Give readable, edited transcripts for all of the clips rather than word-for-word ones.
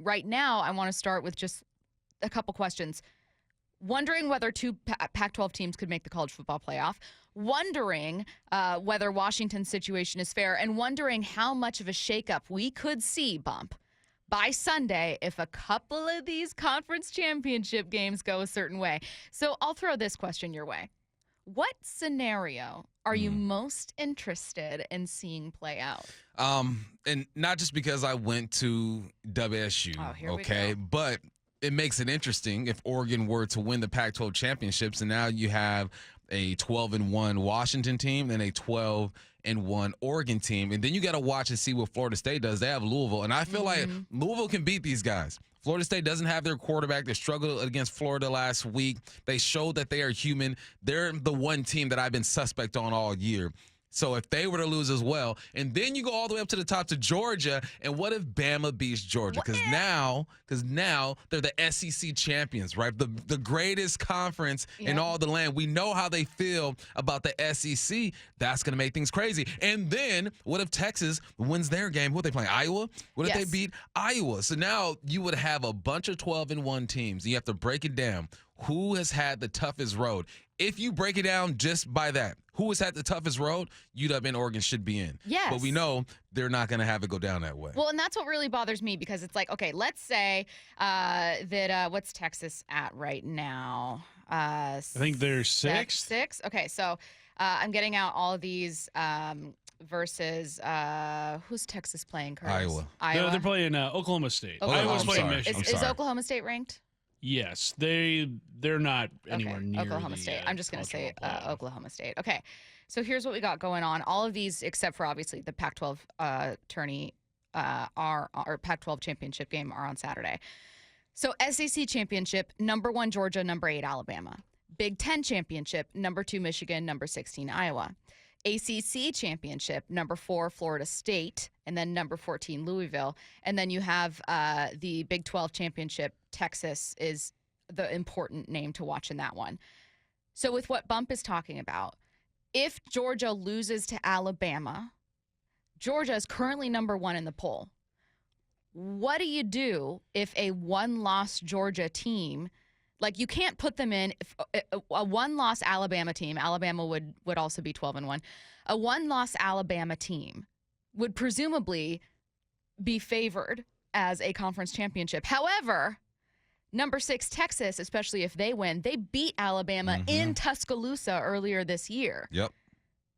right now, I want to start with just a couple questions. Wondering whether two Pac-12 teams could make the college football playoff, wondering whether Washington's situation is fair, and wondering how much of a shakeup we could see, Bump, by Sunday if a couple of these conference championship games go a certain way. So I'll throw this question your way. What scenario are you most interested in seeing play out? And not just because I went to WSU, okay, but it makes it interesting if Oregon were to win the Pac-12 championships, and now you have a 12-1 Washington team and a 12-1 Oregon team, and then you got to watch and see what Florida State does. They have Louisville, and I feel like Louisville can beat these guys. Florida State doesn't have their quarterback. They struggled against Florida last week. They showed that they are human. They're the one team that I've been suspect on all year. So if they were to lose as well, and then you go all the way up to the top to Georgia, and what if Bama beats Georgia? Because now they're the SEC champions, right? The greatest conference in all the land. We know how they feel about the SEC. That's going to make things crazy. And then what if Texas wins their game? Who are they playing? Iowa? What if they beat Iowa? So now you would have a bunch of 12-1 teams. You have to break it down. Who has had the toughest road? If you break it down just by that, who has had the toughest road? UW and Oregon should be in. Yes. But we know they're not going to have it go down that way. Well, and that's what really bothers me, because it's like, okay, let's say that what's Texas at right now? I think they're sixth. Six? Okay, so I'm getting out all of these versus who's Texas playing, Curtis? Iowa. No, they're playing Oklahoma State. Iowa's playing Michigan. Is Oklahoma State ranked? Yes, they're not anywhere near Oklahoma State. I'm just going to say Oklahoma State. Okay, so here's what we got going on. All of these, except for obviously the Pac-12 tourney, or Pac-12 championship game, are on Saturday. So SEC championship, number 1 Georgia, number 8 Alabama. Big Ten championship, number 2 Michigan, number 16 Iowa. ACC championship, number 4 Florida State, and then number 14 Louisville. And then you have the Big 12 championship. Texas is the important name to watch in that one. So with what Bump is talking about, if Georgia loses to Alabama, Georgia is currently number 1 in the poll. What do you do if a one-loss Georgia team, like you can't put them in, if a one-loss Alabama team, Alabama would also be 12-1, a one-loss Alabama team would presumably be favored as a conference championship. However, number 6 Texas, especially if they win, they beat Alabama in Tuscaloosa earlier this year. Yep.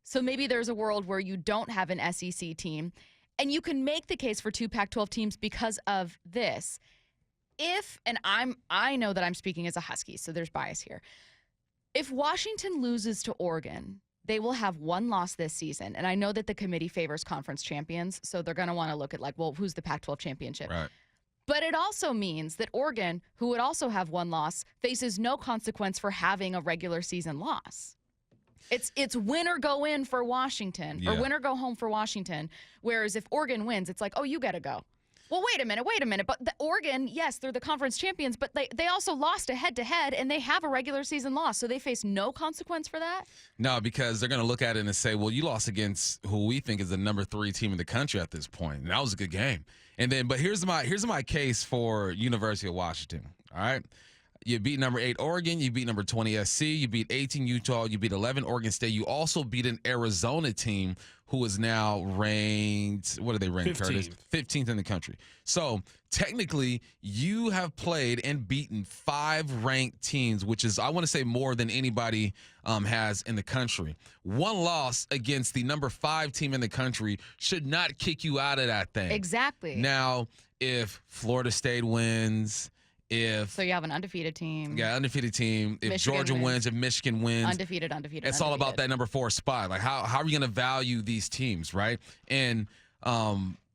So maybe there's a world where you don't have an SEC team, and you can make the case for 2 Pac-12 teams because of this. I know that I'm speaking as a Husky, so there's bias here. If Washington loses to Oregon, they will have 1 loss this season. And I know that the committee favors conference champions, so they're going to want to look at, like, well, who's the Pac-12 championship? Right. But it also means that Oregon, who would also have 1 loss, faces no consequence for having a regular season loss. It's win or go in for Washington, or win or go home for Washington. Whereas if Oregon wins, it's like, oh, you got to go. Well, wait a minute. But the Oregon, yes, they're the conference champions, but they also lost a head-to-head, and they have a regular season loss, so they face no consequence for that? No, because they're going to look at it and say, well, you lost against who we think is the number 3 team in the country at this point, and that was a good game. And then, but here's my case for University of Washington, all right? You beat number 8 Oregon. You beat number 20 SC. You beat 18 Utah. You beat 11 Oregon State. You also beat an Arizona team who is now ranked, what are they ranked, 15th. Curtis? 15th in the country. So technically, you have played and beaten 5 ranked teams, which is, I want to say, more than anybody has in the country. 1 loss against the number 5 team in the country should not kick you out of that thing. Exactly. Now, if Florida State wins, so you have an undefeated team. Yeah, undefeated team. If Michigan Georgia wins, if Michigan wins. Undefeated. It's all about that number 4 spot. Like, how are you going to value these teams, right? And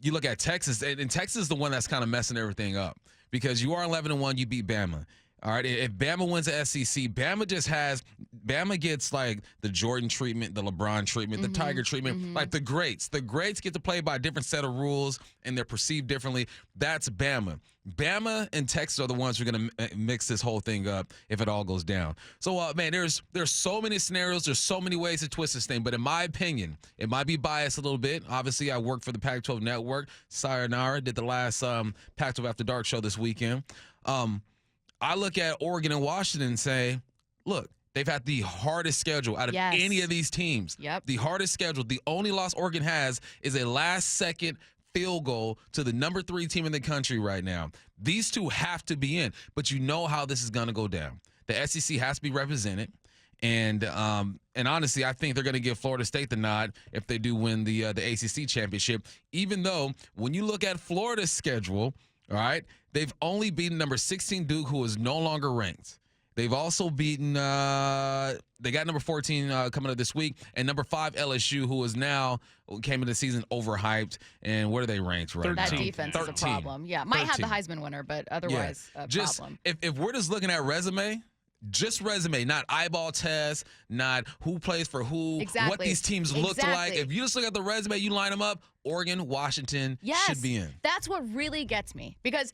you look at Texas, and Texas is the one that's kind of messing everything up because you are 11-1, you beat Bama. All right, if Bama wins the SEC, Bama just has Bama gets like the Jordan treatment, the LeBron treatment, the Tiger treatment, like the greats. The greats get to play by a different set of rules, and they're perceived differently. That's Bama. Bama and Texas are the ones who are going to mix this whole thing up if it all goes down. So, man, there's so many scenarios. There's so many ways to twist this thing. But in my opinion, it might be biased a little bit. Obviously, I work for the Pac-12 Network. Sayonara did the last Pac-12 After Dark show this weekend. I look at Oregon and Washington and say, look, they've had the hardest schedule out of any of these teams. Yep. The hardest schedule. The only loss Oregon has is a last-second field goal to the number 3 team in the country right now. These two have to be in, but you know how this is going to go down. The SEC has to be represented, and honestly, I think they're going to give Florida State the nod if they do win the ACC championship, even though when you look at Florida's schedule, all right, they've only beaten number 16 Duke, who is no longer ranked. They've also beaten they got number 14 coming up this week, and number 5 LSU, who is now came into the season overhyped. And where are they ranked right now? That defense 13. Is a problem. Yeah, might 13. Have the Heisman winner, but otherwise a problem. If we're just looking at resume, just resume, not eyeball test, not who plays for who, what these teams look like. If you just look at the resume, you line them up, Oregon, Washington should be in. That's what really gets me, because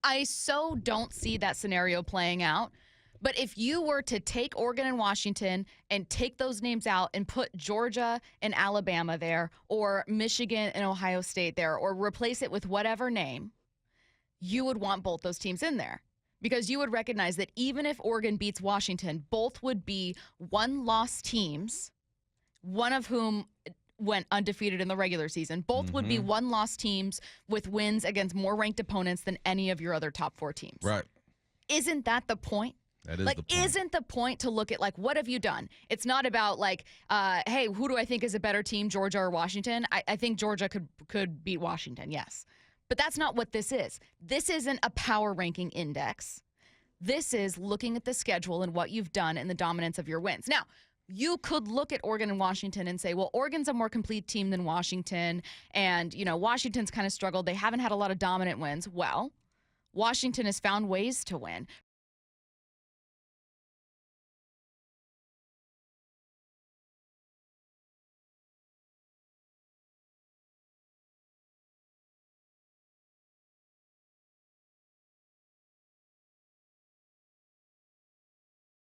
I so don't see that scenario playing out. But if you were to take Oregon and Washington and take those names out and put Georgia and Alabama there, or Michigan and Ohio State there, or replace it with whatever name, you would want both those teams in there. Because you would recognize that even if Oregon beats Washington, both would be one-loss teams, one of whom went undefeated in the regular season. Both would be one-loss teams with wins against more ranked opponents than any of your other top 4 teams. Right. Isn't that the point? That is like, the point. Isn't the point to look at, like, what have you done? It's not about, like, hey, who do I think is a better team, Georgia or Washington? I think Georgia could beat Washington, yes. But that's not what this is. This isn't a power ranking index. This is looking at the schedule and what you've done and the dominance of your wins. Now, you could look at Oregon and Washington and say, well, Oregon's a more complete team than Washington, and, you know, Washington's kind of struggled. They haven't had a lot of dominant wins. Well, Washington has found ways to win.